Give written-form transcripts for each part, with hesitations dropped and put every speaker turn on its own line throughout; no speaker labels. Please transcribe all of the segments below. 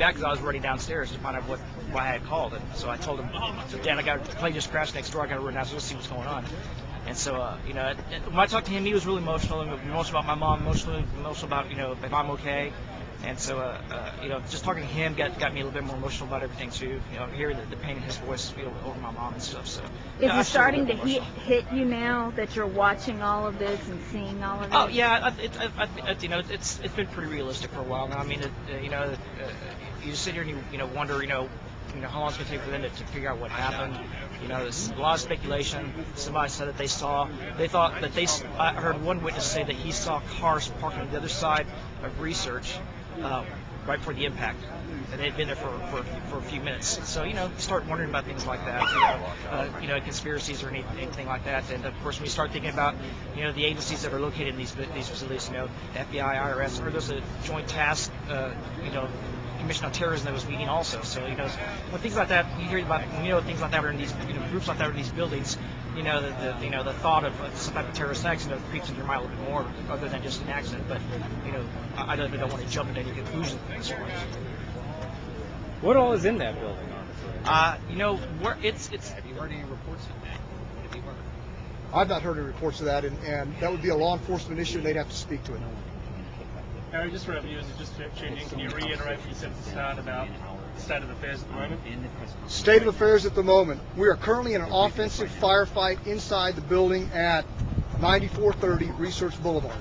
back because I was running downstairs to find out why I had called. And so I told him, Dan, I got a plane just crashed next door. I got to run downstairs to see what's going on. And so, you know, when I talked to him, he was really emotional about my mom, emotional about, you know, if I'm okay. And so, you know, just talking to him got me a little bit more emotional about everything too. You know, hearing the pain in his voice, you know, over my mom and stuff. So,
is it starting to hit you now that you're watching all of this and seeing all of it?
Oh yeah, you know, it's been pretty realistic for a while now. I mean, you know, you just sit here and you know wonder, you know how long it's going to take for them to figure out what happened. You know, there's a lot of speculation. Somebody said that they thought that I heard one witness say that he saw cars parked on the other side of Research right before the impact, and they'd been there for a few minutes. So, you know, you start wondering about things like that, you know, conspiracies or anything like that. And of course, when you start thinking about, you know, the agencies that are located in these facilities, you know, FBI, IRS, or there's a joint task, you know, Commission on Terrorism that was meeting also. So, you know, when things like that, you hear about, you know, things like that are in these, you know, groups like that are in these buildings, you know, the thought of some type of terrorist act, you know, creeps into your mind a little bit more, other than just an accident. But, you know, I don't want to jump into any conclusions at this point.
What all is in that building, honestly?
You know, it's.
Have you heard any reports of that? Have you heard?
I've not heard any reports of that, and that would be a law enforcement issue, and they'd have to speak to it.
Harry, just for our viewers, just tuning in, can you reiterate what you said at the start about the state of affairs at the moment?
State of affairs at the moment. We are currently in an offensive firefight inside the building at 9430 Research Boulevard.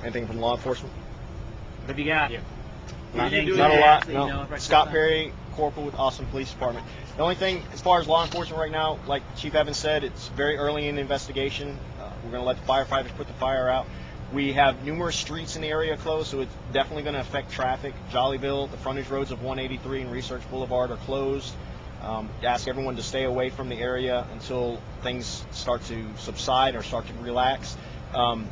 Anything from law enforcement?
What have you got?
Yeah.
Not a lot. No. Scott Perry, Corporal with Austin Police Department. The only thing, as far as law enforcement right now, like Chief Evans said, it's very early in the investigation. We're going to let the firefighters put the fire out. We have numerous streets in the area closed, so it's definitely going to affect traffic. Jollyville, the frontage roads of 183 and Research Boulevard are closed. Ask everyone to stay away from the area until things start to subside or start to relax.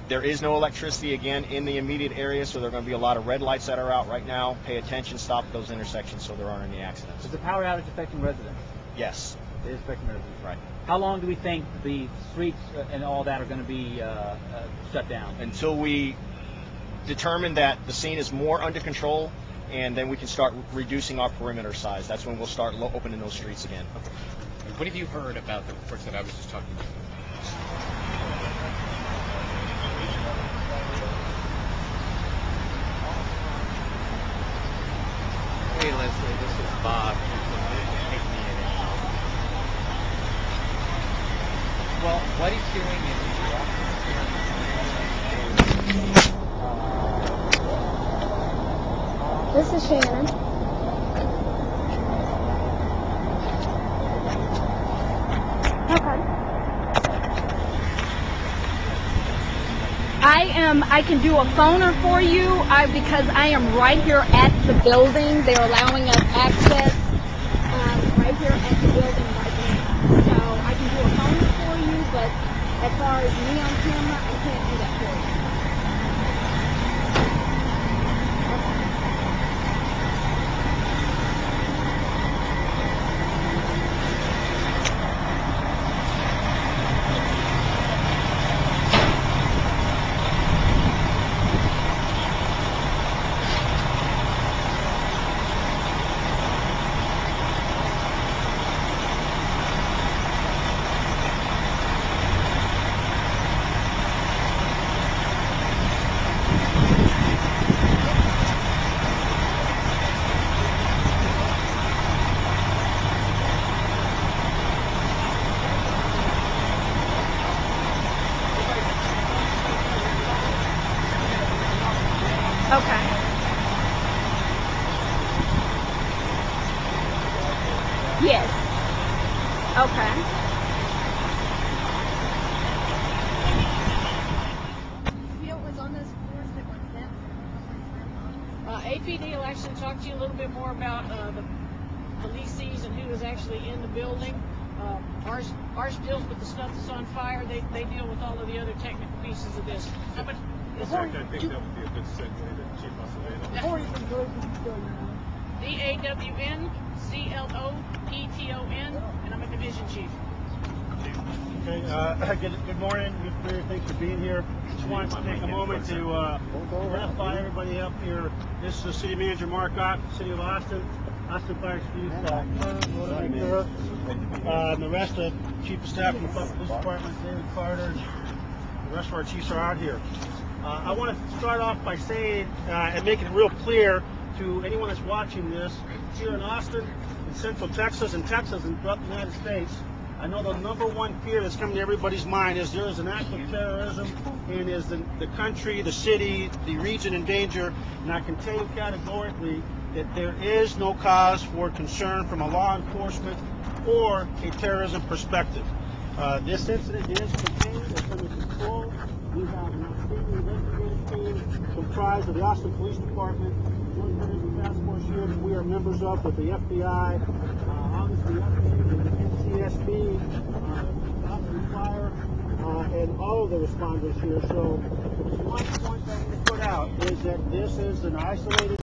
There is no electricity again in the immediate area, so there are going to be a lot of red lights that are out right now. Pay attention, stop at those intersections so there aren't any accidents.
Is the power outage affecting residents?
Yes.
It is affecting residents.
Right.
How long do we think the streets and all that are going to be shut down?
Until we determine that the scene is more under control, and then we can start reducing our perimeter size. That's when we'll start opening those streets again.
Okay. What have you heard about the reports that I was just talking about? Hey Leslie, this is Bob. Well, what he's doing is he's walking.
This is Shannon. Okay. I can do a phoner for you because I am right here at the building. They're allowing us access right here at the building right now. So I can do a phoner for you, but as far as me on camera, I can't do that for you. Okay. Yes. Okay.
APD will actually talk to you a little bit more about the leasees and who is actually in the building. Ours deals with the stuff that's on fire. They deal with all of the other technical pieces of this.
Yes, sir. I think that would be a good segue to Chief Acevedo.
DAWN CLOPTON, and I'm a division chief.
Okay, good morning. Thanks for being here. Just wanted to take a moment to identify everybody up here. This is City Manager Mark Ott, City of Austin Fire Chief and the rest of Chief of Staff from the Police Department, David Carter, and the rest of our chiefs are out here. I want to start off by saying and making it real clear to anyone that's watching this here in Austin, in Central Texas, and Texas, and throughout the United States. I know the number one fear that's coming to everybody's mind is there is an act of terrorism, and is the country, the city, the region in danger. And I can tell you categorically that there is no cause for concern from a law enforcement or a terrorism perspective. This incident is contained, it's under control. We have an outstanding investigative team comprised of the Austin Police Department, Joint Terrorism Task Force here that we are members of with the FBI, obviously the NCSB, Austin Fire, and all of the responders here. So one point that we put out is that this is an isolated